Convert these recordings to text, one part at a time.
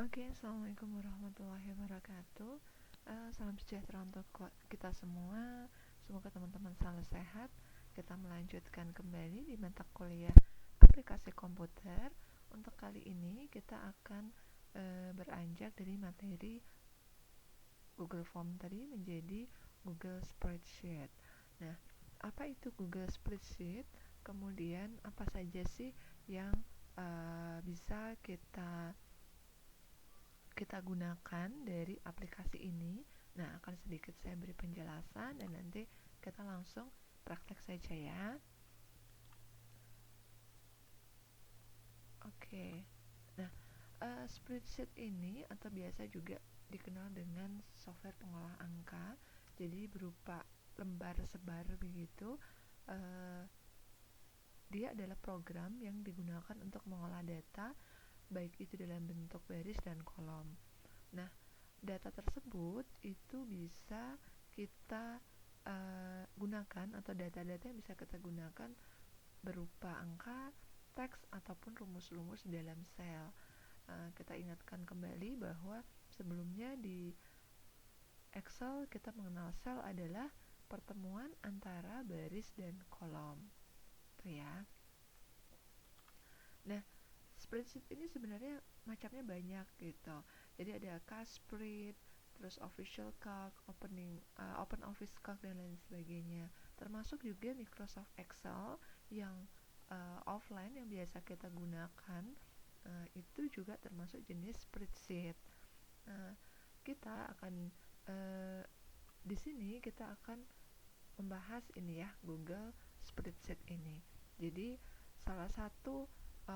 Oke, assalamualaikum warahmatullahi wabarakatuh. Salam sejahtera untuk kita semua. Semoga teman-teman selalu sehat. Kita melanjutkan kembali di mata kuliah aplikasi komputer. Untuk kali ini kita akan beranjak dari materi Google Form tadi menjadi Google Spreadsheet. Nah, apa itu Google Spreadsheet? Kemudian apa saja sih yang bisa kita gunakan dari aplikasi ini. Nah, akan sedikit saya beri penjelasan dan nanti kita langsung praktek saja ya. Oke. Nah, spreadsheet ini atau biasa juga dikenal dengan software pengolah angka. Jadi berupa lembar sebar begitu. Uh, Dia adalah program yang digunakan untuk mengolah data, baik itu dalam bentuk baris dan kolom. Nah, data tersebut itu bisa kita gunakan, atau data-data yang bisa kita gunakan berupa angka, teks, ataupun rumus-rumus dalam sel. Kita ingatkan kembali bahwa sebelumnya di Excel kita mengenal sel adalah pertemuan antara baris dan kolom. Itu ya. Nah, spreadsheet ini sebenarnya macamnya banyak gitu. Jadi ada Casprint, terus Official Calc, Open Office Calc dan lain sebagainya. Termasuk juga Microsoft Excel yang offline yang biasa kita gunakan, itu juga termasuk jenis spreadsheet. Uh, kita akan uh, di sini kita akan membahas ini ya, Google Spreadsheet ini. Jadi salah satu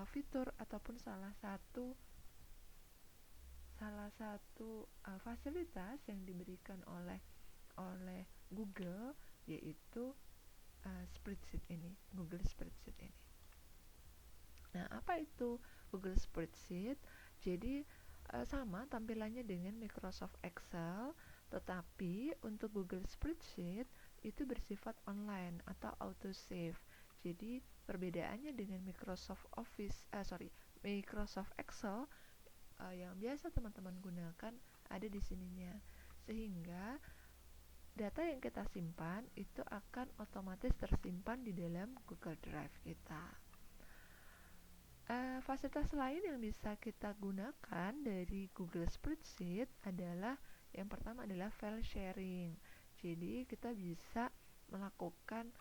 fitur ataupun salah satu fasilitas yang diberikan oleh Google, yaitu spreadsheet ini, Google Spreadsheet ini. Nah, apa itu Google Spreadsheet? Jadi sama tampilannya dengan Microsoft Excel, tetapi untuk Google Spreadsheet itu bersifat online atau auto save. Jadi perbedaannya dengan Microsoft Excel yang biasa teman-teman gunakan ada di sininya, sehingga data yang kita simpan itu akan otomatis tersimpan di dalam Google Drive kita. Fasilitas lain yang bisa kita gunakan dari Google Spreadsheet adalah yang pertama adalah file sharing. Jadi kita bisa melakukan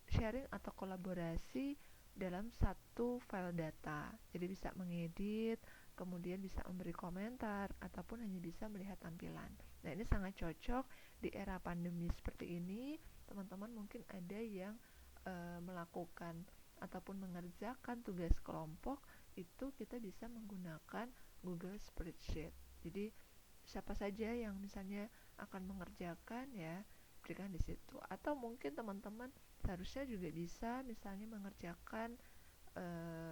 sharing atau kolaborasi dalam satu file data. Jadi bisa mengedit, kemudian bisa memberi komentar, ataupun hanya bisa melihat tampilan. Nah, ini sangat cocok di era pandemi seperti ini. Teman-teman mungkin ada yang melakukan ataupun mengerjakan tugas kelompok, itu kita bisa menggunakan Google Spreadsheet. Jadi siapa saja yang misalnya akan mengerjakan ya, berikan di situ. Atau mungkin teman-teman seharusnya juga bisa misalnya mengerjakan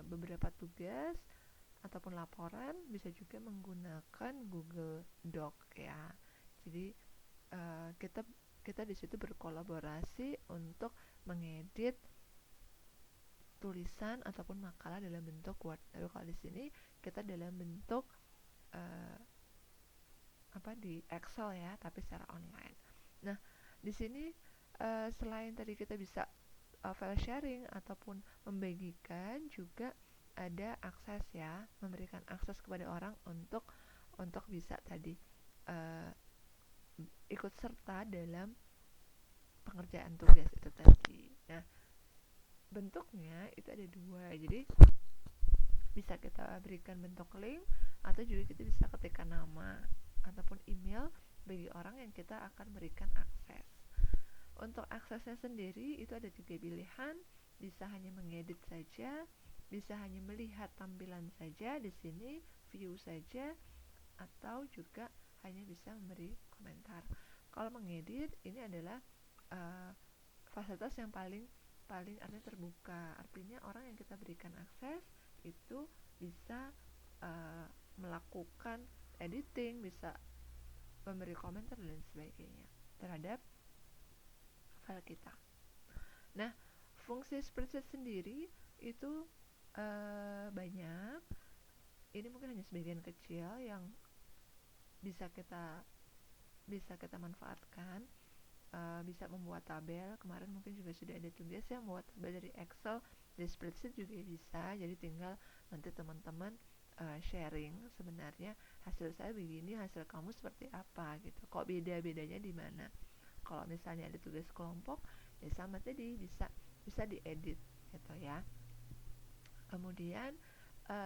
beberapa tugas ataupun laporan, bisa juga menggunakan Google Doc ya. Jadi kita kita di situ berkolaborasi untuk mengedit tulisan ataupun makalah dalam bentuk Word. Tapi kalau di sini kita dalam bentuk di Excel ya, tapi secara online. Nah, di sini selain tadi kita bisa file sharing ataupun membagikan, juga ada akses ya, memberikan akses kepada orang untuk bisa tadi ikut serta dalam pengerjaan tugas itu tadi. Nah, bentuknya itu ada dua. Jadi bisa kita berikan bentuk link, atau juga kita bisa ketikkan nama ataupun email bagi orang yang kita akan berikan akses. Untuk aksesnya sendiri itu ada 3 pilihan, bisa hanya mengedit saja, bisa hanya melihat tampilan saja di sini, view saja, atau juga hanya bisa memberi komentar. Kalau mengedit ini adalah fasilitas yang paling artinya terbuka. Artinya orang yang kita berikan akses itu bisa melakukan editing, bisa memberi komentar dan sebagainya terhadap file kita. Nah, fungsi spreadsheet sendiri itu banyak. ini mungkin hanya sebagian kecil yang bisa kita manfaatkan. Bisa membuat tabel. Kemarin mungkin juga sudah ada tugas ya, membuat tabel dari Excel, dari spreadsheet juga bisa. Jadi tinggal nanti teman-teman sharing sebenarnya hasil saya begini, hasil kamu seperti apa gitu. Kok beda-bedanya di mana? Kalau misalnya ada tugas kelompok, ya sama tadi bisa diedit gitu ya. Kemudian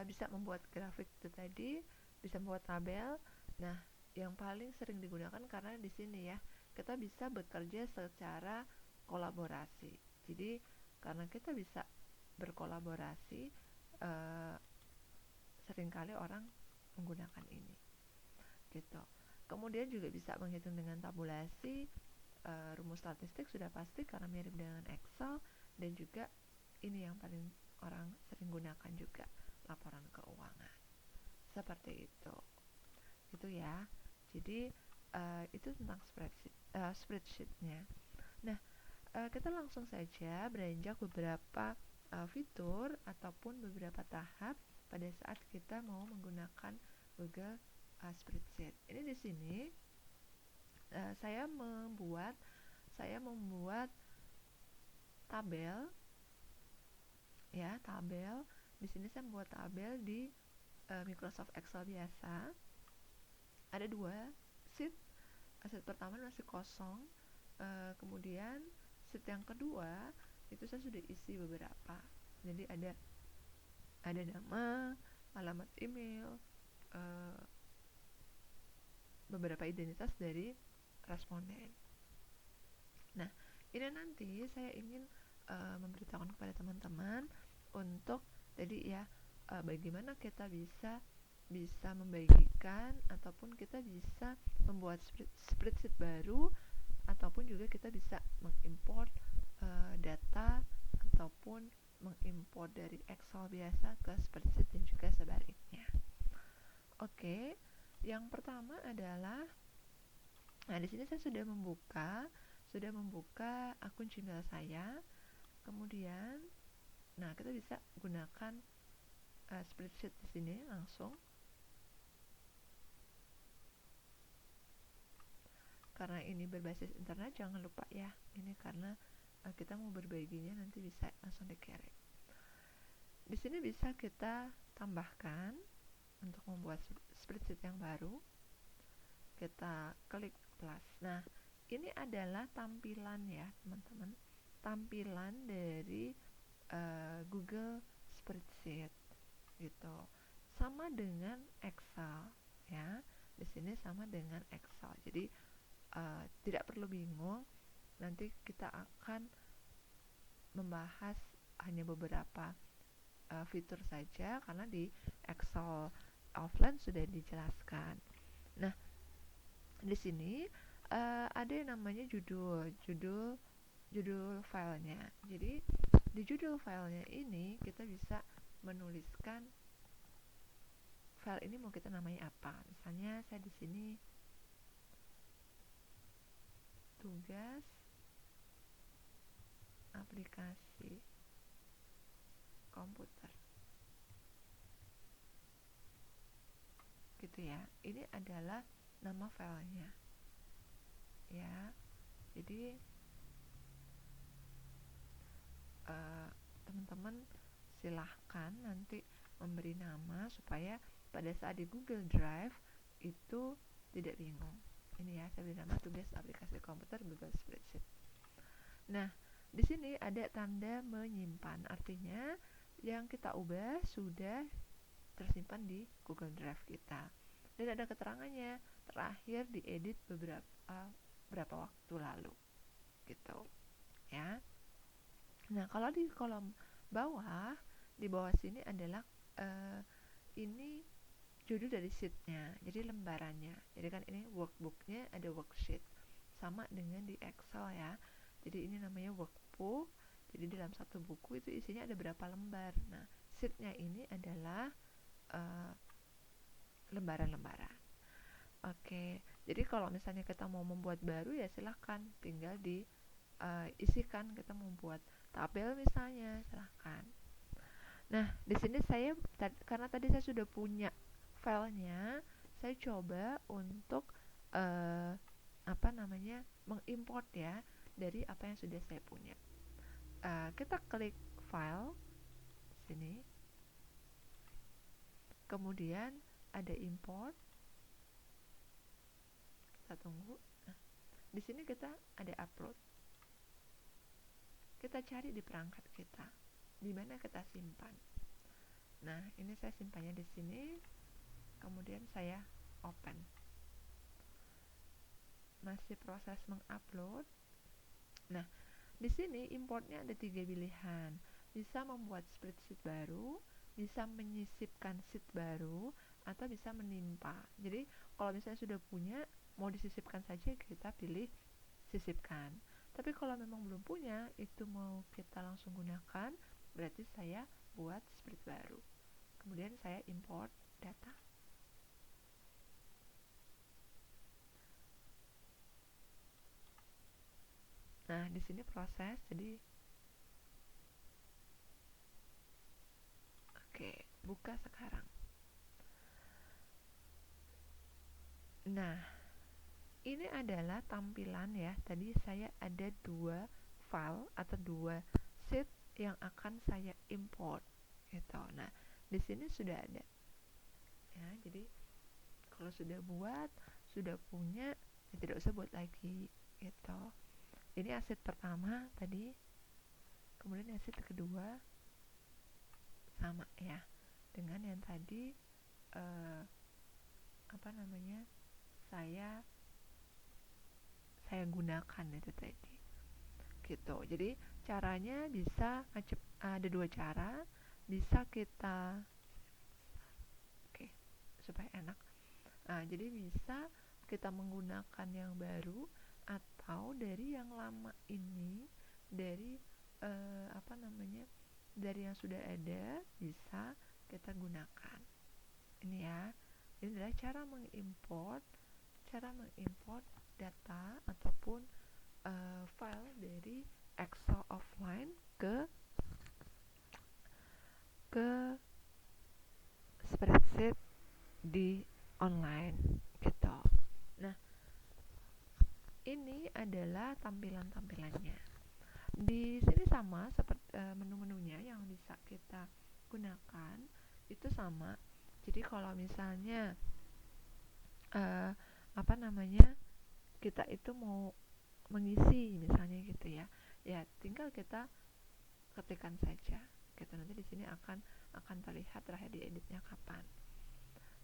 bisa membuat grafik itu tadi, bisa membuat tabel. Nah, yang paling sering digunakan karena di sini ya, kita bisa bekerja secara kolaborasi. Jadi karena kita bisa berkolaborasi, eh, seringkali orang menggunakan ini gitu. Kemudian juga bisa menghitung dengan tabulasi. Rumus statistik sudah pasti karena mirip dengan Excel, dan juga ini yang paling orang sering gunakan juga, laporan keuangan seperti itu ya. Jadi itu tentang spreadsheetnya. Nah, kita langsung saja beranjak beberapa fitur ataupun beberapa tahap pada saat kita mau menggunakan Google Spreadsheet. Ini di sini saya membuat tabel ya, tabel. Di sini saya membuat tabel di Microsoft Excel biasa. Ada 2 sheet. Sheet pertama masih kosong. Kemudian sheet yang kedua itu saya sudah isi beberapa. Jadi ada nama, alamat email, beberapa identitas dari responden. Nah, ini nanti saya ingin memberitahukan kepada teman-teman untuk tadi ya, bagaimana kita bisa membagikan ataupun kita bisa membuat spreadsheet baru, ataupun juga kita bisa mengimport data ataupun mengimport dari Excel biasa ke spreadsheet dan juga sebaliknya. Oke, yang pertama adalah, nah di sini saya sudah membuka akun Gmail saya. Kemudian, nah kita bisa gunakan spreadsheet di sini langsung. Karena ini berbasis internet, jangan lupa ya, ini karena kita mau berbaginya nanti bisa langsung dikirim. Di sini bisa kita tambahkan untuk membuat spreadsheet yang baru. Kita klik plus. Nah, ini adalah tampilan ya teman-teman, tampilan dari Google Spreadsheet gitu. Sama dengan Excel ya. Di sini sama dengan Excel. Jadi tidak perlu bingung. Nanti kita akan membahas hanya beberapa fitur saja karena di Excel offline sudah dijelaskan. Nah, di sini ada yang namanya judul filenya. Jadi di judul filenya ini kita bisa menuliskan file ini mau kita namanya apa. Misalnya saya di sini tugas aplikasi komputer gitu ya. Ini adalah nama filenya ya. Jadi teman-teman silahkan nanti memberi nama supaya pada saat di Google Drive itu tidak bingung. Ini ya, saya beri nama tugas aplikasi komputer Google Spreadsheet. Nah, di sini ada tanda menyimpan, artinya yang kita ubah sudah tersimpan di Google Drive kita. Dan ada keterangannya, terakhir diedit berapa waktu lalu, gitu ya. Nah, kalau di kolom bawah, di bawah sini adalah ini judul dari sheetnya, jadi lembarannya. Jadi kan ini workbooknya, ada worksheet, sama dengan di Excel ya. Jadi ini namanya workbook. Jadi dalam satu buku itu isinya ada berapa lembar. Nah, sheetnya ini adalah lembaran-lembaran. Oke, jadi kalau misalnya kita mau membuat baru ya silahkan tinggal di isikan. Kita mau buat tabel misalnya, silahkan. Nah, di sini saya karena tadi saya sudah punya filenya, saya coba untuk eh, apa namanya mengimport ya dari apa yang sudah saya punya. Kita klik file sini, kemudian ada import, kita tunggu. Nah, di sini kita ada upload. Kita cari di perangkat kita, di mana kita simpan. Nah, ini saya simpannya di sini, kemudian saya open. Masih proses mengupload. Nah, di sini importnya ada 3 pilihan. Bisa membuat spreadsheet baru, bisa menyisipkan sheet baru, atau bisa menimpa. Jadi, kalau misalnya sudah punya, mau disisipkan saja, kita pilih sisipkan. Tapi kalau memang belum punya, itu mau kita langsung gunakan, berarti saya buat spreadsheet baru. Kemudian saya import data. Nah, di sini proses, jadi oke, buka sekarang. Nah, ini adalah tampilan ya. Tadi saya ada 2 file atau 2 sheet yang akan saya import gitu. Nah, di sini sudah ada. Ya, jadi kalau sudah buat, sudah punya, ya tidak usah buat lagi gitu. Ini aset pertama tadi, kemudian aset kedua sama ya dengan yang tadi apa namanya saya gunakan itu tadi gitu. Jadi caranya bisa ada 2 cara, bisa kita oke supaya enak. Nah, jadi bisa kita menggunakan yang baru atau dari yang lama ini, dari apa namanya dari yang sudah ada bisa kita gunakan. Ini ya, ini adalah cara mengimport data ataupun file dari Excel offline ke spreadsheet di online gitu. Nah, ini adalah tampilannya. Di sini sama seperti menu-menunya yang bisa kita gunakan itu sama. Jadi kalau misalnya apa namanya kita itu mau mengisi misalnya gitu ya, ya tinggal kita ketikkan saja gitu. Nanti di sini akan terlihat terakhir dieditnya kapan.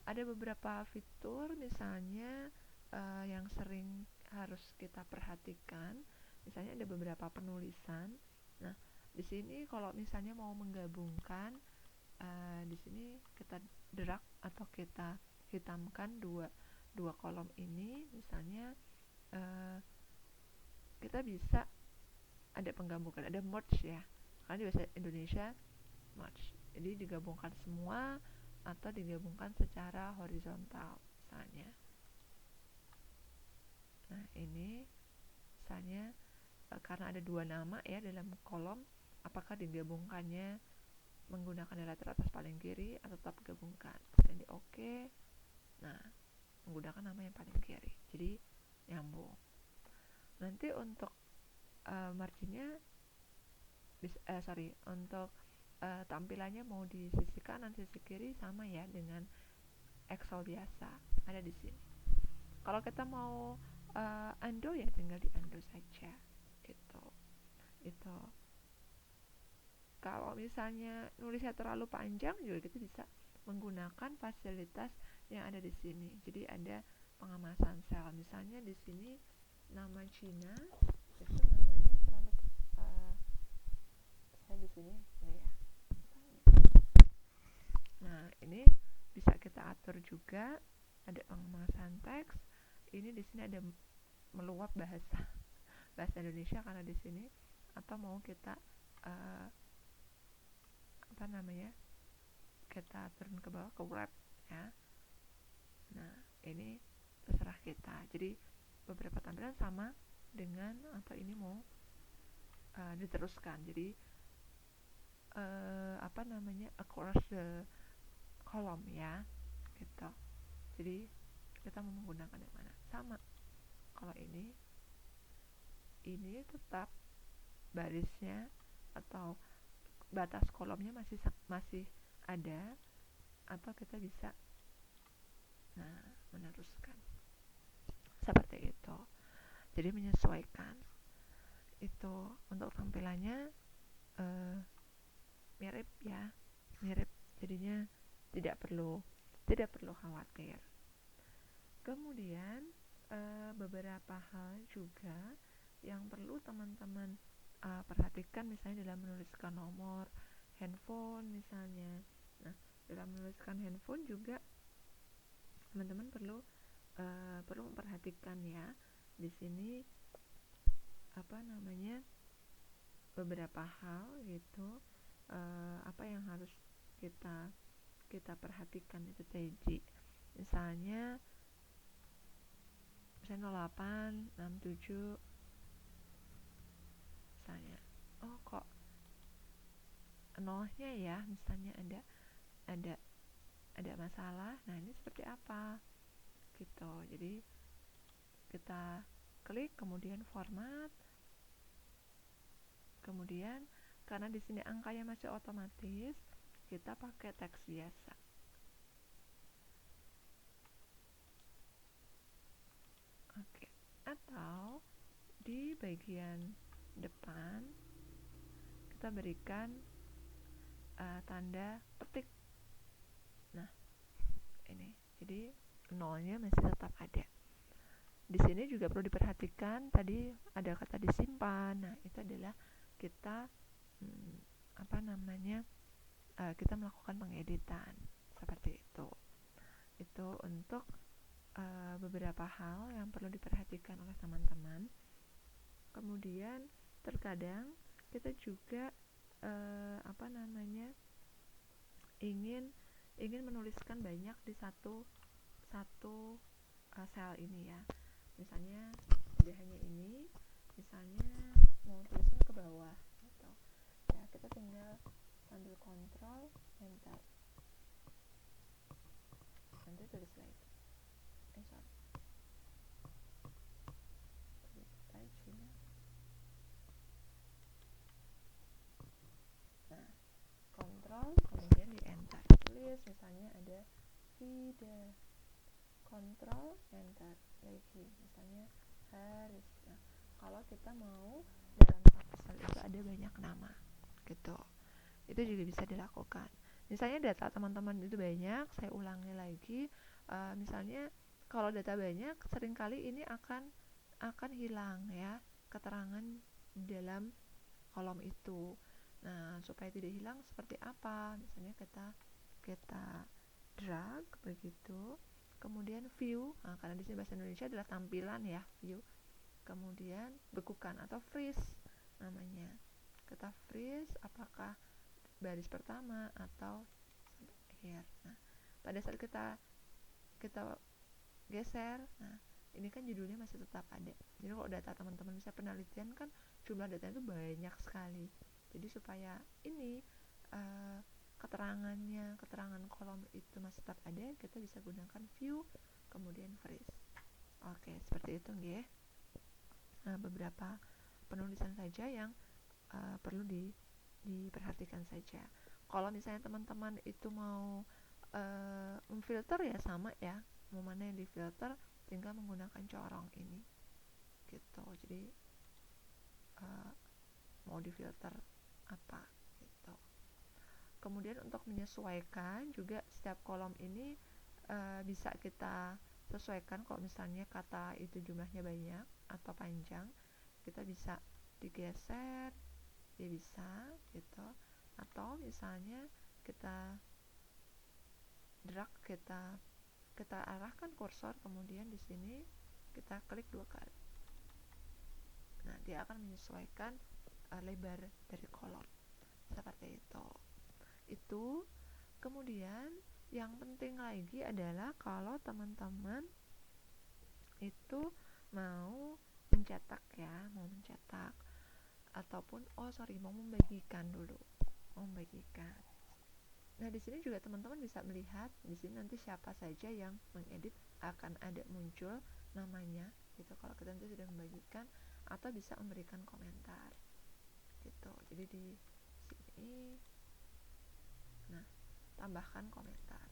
Ada beberapa fitur misalnya yang sering harus kita perhatikan, misalnya ada beberapa penulisan. Nah, di sini kalau misalnya mau menggabungkan, di sini kita drag atau kita hitamkan dua kolom ini, misalnya kita bisa ada penggabungan, ada merge ya, karena di bahasa Indonesia merge, jadi digabungkan semua atau digabungkan secara horizontal misalnya. Nah, ini misalnya karena ada 2 nama ya dalam kolom, apakah digabungkannya menggunakan nilai teratas paling kiri atau tetap gabungkan. Misalnya di oke, nah menggunakan nama yang paling kiri, jadi nyambung. Nanti untuk marginnya untuk tampilannya mau di sisi kanan, sisi kiri sama ya dengan Excel biasa, ada di sini. Kalau kita mau undo ya tinggal di undo saja gitu. Itu kalau misalnya nulisnya terlalu panjang juga kita bisa menggunakan fasilitas yang ada di sini. Jadi ada pengemasan sel, misalnya di sini nama Cina itu namanya terlalu saya di sini ya. Nah, ini bisa kita atur juga, ada pengemasan teks. Ini di sini ada meluap bahasa Indonesia karena di sini, atau mau kita apa namanya kita turun ke bawah ke wrap ya. Nah, ini terserah kita. Jadi beberapa tampilan sama dengan atau ini mau diteruskan. Jadi across the column ya, gitu. Jadi kita mau menggunakan yang mana? Sama. Kalau ini tetap barisnya atau batas kolomnya masih ada, atau kita bisa meneruskan seperti itu. Jadi menyesuaikan itu untuk tampilannya mirip ya, mirip, jadinya tidak perlu khawatir. Kemudian beberapa hal juga yang perlu teman-teman perhatikan, misalnya dalam menuliskan nomor handphone misalnya. Nah, dalam menuliskan handphone juga teman-teman perlu memperhatikan ya. Di sini beberapa hal gitu, apa yang harus kita perhatikan itu tadi. Misalnya 0867 misalnya, oh kok nolnya ya, misalnya ada masalah. Nah, ini seperti apa gitu. Jadi kita klik, kemudian format, kemudian karena di sini angkanya masih otomatis, kita pakai teks biasa. Oke. Atau di bagian depan kita berikan tanda petik. Nah, ini. Jadi nolnya masih tetap ada. Di sini juga perlu diperhatikan, tadi ada kata disimpan. Nah, itu adalah kita kita melakukan pengeditan seperti itu. Itu untuk beberapa hal yang perlu diperhatikan oleh teman-teman. Kemudian terkadang kita juga ingin menuliskan banyak di satu sel ini ya. Misalnya ada hanya ini, misalnya mau tulisnya ke bawah gitu. Ya, kita tinggal sambil kontrol enter, nanti tulis lagi. Nah, kontrol kemudian di enter, tulis misalnya ada tidak, kontrol enter lagi, misalnya Haris. Nah, kalau kita mau dalam satu sel itu ada banyak nama gitu, itu juga bisa dilakukan. Misalnya data teman-teman itu banyak, saya ulangi lagi, misalnya kalau data banyak, seringkali ini akan hilang ya keterangan dalam kolom itu. Nah, supaya tidak hilang seperti apa? Misalnya kita drag begitu, kemudian view. Nah, karena di sini bahasa Indonesia adalah tampilan ya, view. Kemudian bekukan atau freeze namanya. Kita freeze apakah baris pertama atau akhir. Nah, pada saat kita geser, nah ini kan judulnya masih tetap ada. Jadi kalau data teman-teman bisa penelitian kan jumlah data itu banyak sekali. Jadi supaya ini keterangan kolom itu masih tetap ada, kita bisa gunakan view kemudian freeze. Oke, seperti itu nggih. Beberapa penulisan saja yang perlu diperhatikan saja. Kalau misalnya teman-teman itu mau memfilter ya sama ya, mau mana yang difilter tinggal menggunakan corong ini gitu. Jadi mau difilter apa gitu. Kemudian untuk menyesuaikan juga setiap kolom ini bisa kita sesuaikan. Kalau misalnya kata itu jumlahnya banyak atau panjang, kita bisa digeser, dia bisa gitu. Atau misalnya kita drag, kita arahkan kursor, kemudian di sini kita klik 2 kali. Nah, dia akan menyesuaikan lebar dari kolom seperti itu. Kemudian yang penting lagi adalah kalau teman-teman itu mau mencetak ataupun mau membagikan dulu. membagikan. Nah, di sini juga teman-teman bisa melihat di sini nanti siapa saja yang mengedit, akan ada muncul namanya gitu kalau kita nanti sudah membagikan, atau bisa memberikan komentar gitu. Jadi di sini, nah, tambahkan komentar.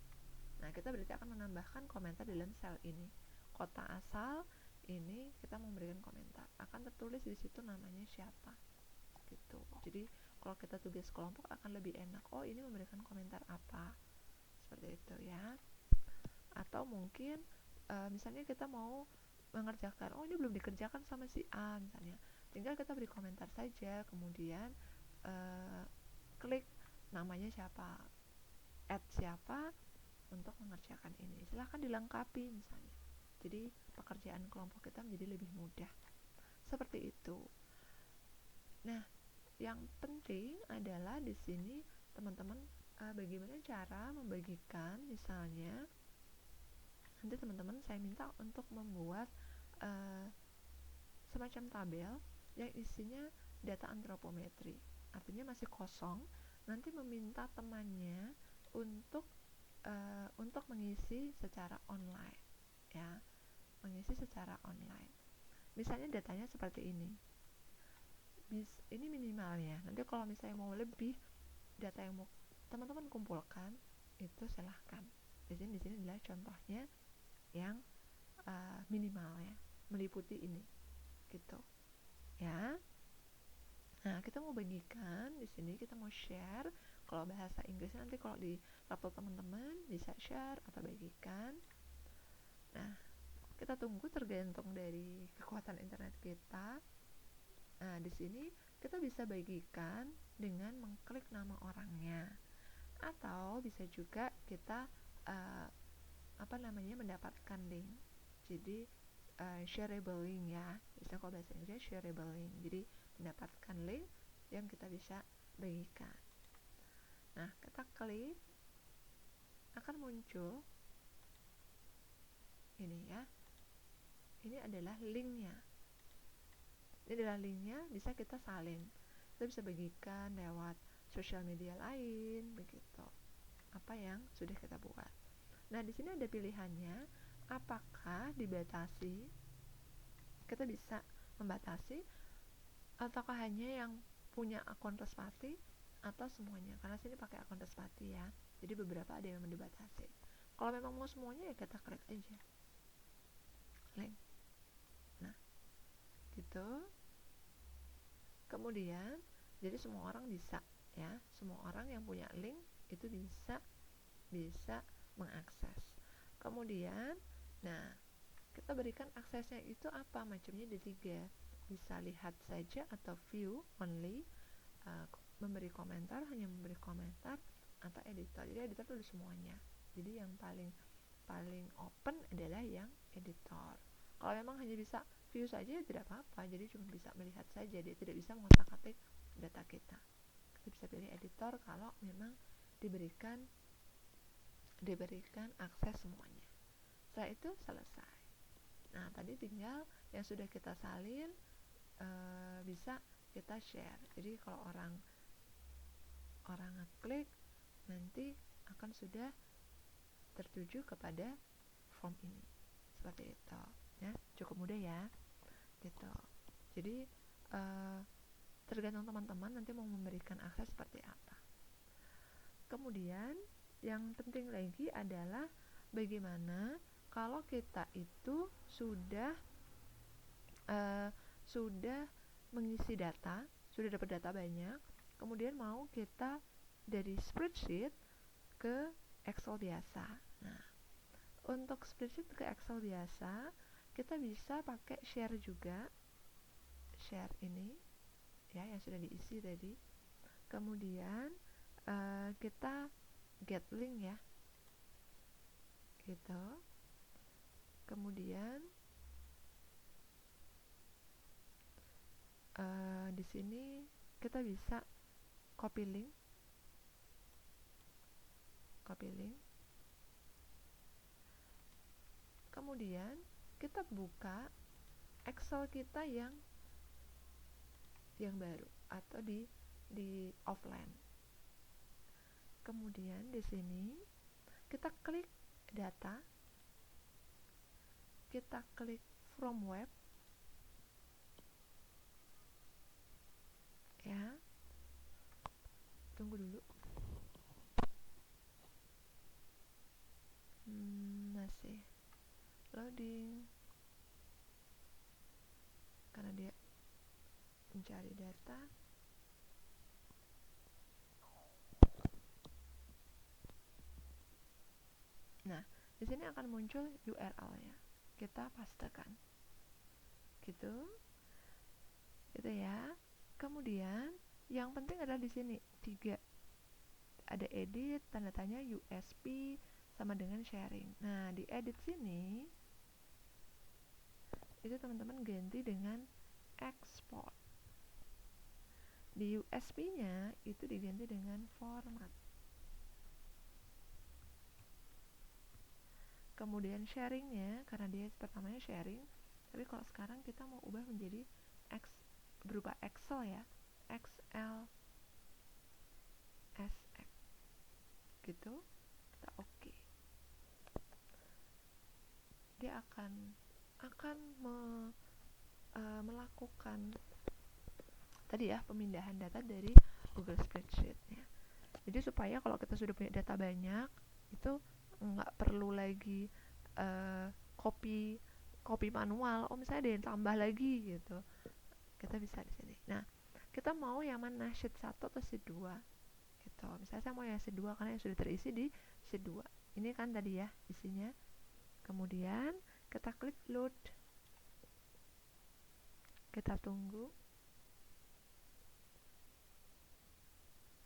Nah, kita berarti akan menambahkan komentar dalam sel ini. Kota asal ini kita memberikan komentar, akan tertulis di situ namanya siapa gitu. Jadi kalau kita tugas kelompok akan lebih enak, oh ini memberikan komentar apa, seperti itu ya. Atau mungkin misalnya kita mau mengerjakan, oh ini belum dikerjakan sama si A misalnya, tinggal kita beri komentar saja, kemudian klik namanya siapa, add siapa untuk mengerjakan ini, silahkan dilengkapi misalnya. Jadi pekerjaan kelompok kita menjadi lebih mudah, seperti itu. Nah, yang penting adalah di sini teman-teman bagaimana cara membagikan. Misalnya nanti teman-teman saya minta untuk membuat semacam tabel yang isinya data antropometri, artinya masih kosong. Nanti meminta temannya untuk mengisi secara online ya, mengisi secara online. Misalnya datanya seperti ini. Ini minimalnya. Nanti kalau misalnya mau lebih data yang mau teman-teman kumpulkan, itu silahkan. Di sini adalah contohnya yang minimal ya, meliputi ini gitu ya. Nah, kita mau bagikan di sini, kita mau share. Kalau bahasa Inggrisnya nanti kalau di laptop teman-teman bisa share atau bagikan. Nah, kita tunggu tergantung dari kekuatan internet kita. Nah, di sini kita bisa bagikan dengan mengklik nama orangnya, atau bisa juga kita mendapatkan link. Jadi shareable link ya. Biasanya kalau bahasa Inggris shareable link. Jadi mendapatkan link yang kita bisa bagikan. Nah, kita klik, akan muncul ini ya. Ini adalah linknya. Ini adalah linknya, bisa kita salin. Kita bisa bagikan lewat sosial media lain, begitu. Apa yang sudah kita buat. Nah, di sini ada pilihannya, apakah dibatasi? Kita bisa membatasi, ataukah hanya yang punya akun Respati atau semuanya, karena sini pakai akun Respati ya. Jadi beberapa ada yang dibatasi. Kalau memang mau semuanya ya kita klik aja link. Nah, gitu. Kemudian jadi semua orang bisa ya, semua orang yang punya link itu bisa mengakses. Kemudian, nah, kita berikan aksesnya itu apa? Macamnya ada 3. Bisa lihat saja atau view only, memberi komentar, hanya memberi komentar, atau editor. Jadi editor itu ada semuanya. Jadi yang paling open adalah yang editor. Kalau memang hanya bisa view saja ya tidak apa-apa, jadi cuma bisa melihat saja, dia tidak bisa mengotak-atik data kita. Kita bisa pilih editor kalau memang diberikan akses semuanya. Setelah itu selesai. Nah, tadi tinggal yang sudah kita salin bisa kita share. Jadi kalau orang ngeklik, nanti akan sudah tertuju kepada form ini. Seperti itu ya, cukup mudah ya gitu. Jadi tergantung teman-teman nanti mau memberikan akses seperti apa. Kemudian yang penting lagi adalah bagaimana kalau kita itu sudah mengisi data, sudah dapat data banyak, kemudian mau kita dari spreadsheet ke Excel biasa. Nah, untuk spreadsheet ke Excel biasa, kita bisa pakai share juga. Share ini ya, yang sudah diisi tadi. Kemudian kita get link ya. Gitu. Kemudian di sini kita bisa copy link. Kemudian kita buka Excel kita yang baru atau di offline. Kemudian di sini kita klik data, kita klik from web ya. Tunggu dulu. Masih loading karena dia mencari data. Nah, di sini akan muncul URL-nya. Kita pastekan. Gitu. Gitu ya. Kemudian yang penting adalah di sini 3. Ada edit, tanda tanya USB sama dengan sharing. Nah, di edit sini itu teman-teman ganti dengan export. Di USB-nya itu diganti dengan format. Kemudian sharingnya, karena dia pertamanya sharing, tapi kalau sekarang kita mau ubah menjadi berupa Excel ya, XLSX gitu, kita oke. Dia akan melakukan tadi ya pemindahan data dari Google Spreadsheet ya. Jadi supaya kalau kita sudah punya data banyak itu nggak perlu lagi copy manual. Oh misalnya ada yang tambah lagi gitu, kita bisa di sini. Nah kita mau yang mana, sheet 1 atau sheet 2 gitu. Misalnya saya mau yang sheet 2 karena yang sudah terisi di sheet 2. Ini kan tadi ya isinya. Kemudian kita klik load, kita tunggu.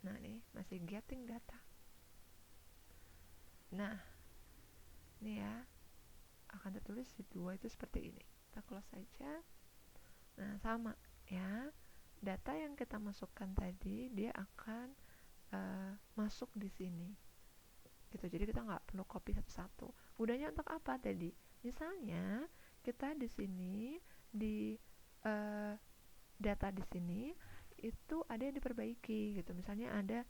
Nah nih masih getting data. Nah ini ya akan tertulis sheet 2 itu seperti ini. Kita close saja. Nah sama ya, data yang kita masukkan tadi dia akan masuk di sini gitu. Jadi kita nggak perlu copy satu-satu. Gunanya untuk apa tadi? Misalnya kita di sini di data di sini itu ada yang diperbaiki gitu. Misalnya ada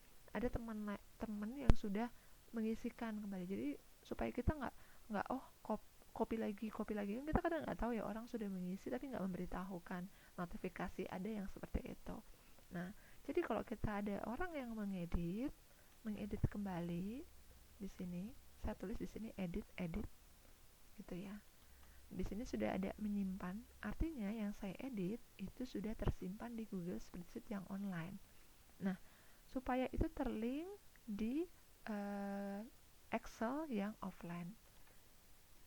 teman yang sudah mengisikan kembali. Jadi supaya kita nggak copy lagi kan kita kadang nggak tahu ya, orang sudah mengisi tapi nggak memberitahukan notifikasi, ada yang seperti itu. Nah jadi kalau kita ada orang yang mengedit kembali, di sini saya tulis di sini edit gitu ya. Di sini sudah ada menyimpan, artinya yang saya edit itu sudah tersimpan di Google Spreadsheet yang online. Nah supaya itu terlink di Excel yang offline,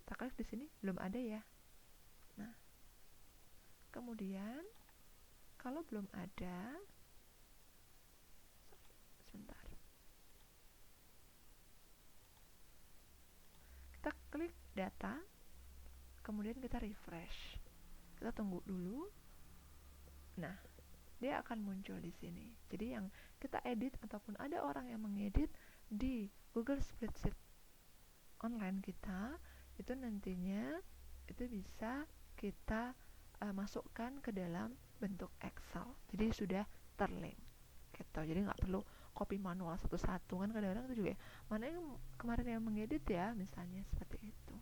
kita klik di sini belum ada ya. Nah kemudian kalau belum ada, sebentar, kita klik data, kemudian kita refresh, kita tunggu dulu. Nah dia akan muncul di sini. Jadi yang kita edit ataupun ada orang yang mengedit di Google Spreadsheet online kita, itu nantinya itu bisa kita masukkan ke dalam bentuk Excel. Jadi sudah terlink gitu. Jadi nggak perlu copy manual satu-satu kan, kadang-kadang itu juga mana yang kemarin yang mengedit ya, misalnya seperti itu.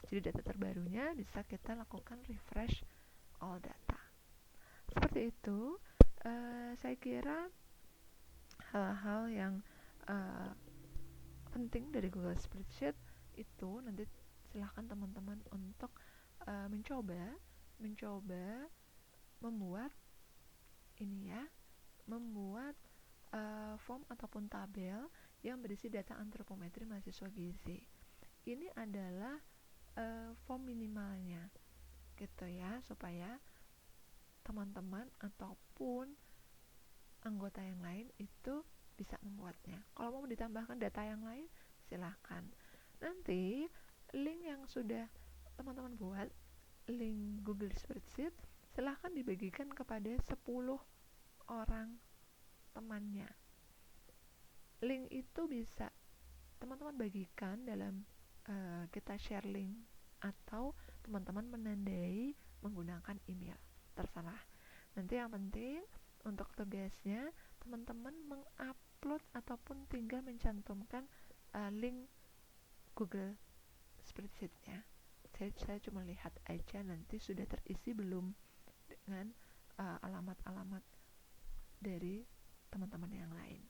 Jadi data terbarunya bisa kita lakukan refresh all data. Seperti itu. Saya kira hal-hal yang penting dari Google Spreadsheet itu nanti silahkan teman-teman untuk mencoba membuat ini ya, membuat form ataupun tabel yang berisi data antropometri mahasiswa gizi. Ini adalah form minimalnya gitu ya, supaya teman-teman ataupun anggota yang lain itu bisa membuatnya. Kalau mau ditambahkan data yang lain, silahkan. Nanti link yang sudah teman-teman buat, link Google Spreadsheet, silahkan dibagikan kepada 10 orang temannya. Link itu bisa teman-teman bagikan dalam kita share link, atau teman-teman menandai menggunakan email, terserah. Nanti yang penting untuk tugasnya teman-teman mengupload ataupun tinggal mencantumkan link Google Spreadsheet-nya. Saya cuma lihat aja nanti sudah terisi belum dengan alamat-alamat dari teman-teman yang lain.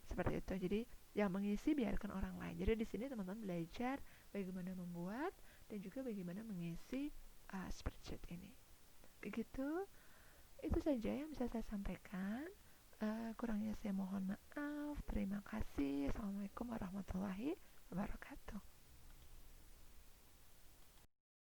Seperti itu. Jadi yang mengisi biarkan orang lain. Jadi di sini teman-teman belajar bagaimana membuat dan juga bagaimana mengisi spreadsheet ini. Begitu. Itu saja yang bisa saya sampaikan. Kurangnya saya mohon maaf. Terima kasih. Assalamualaikum warahmatullahi wabarakatuh.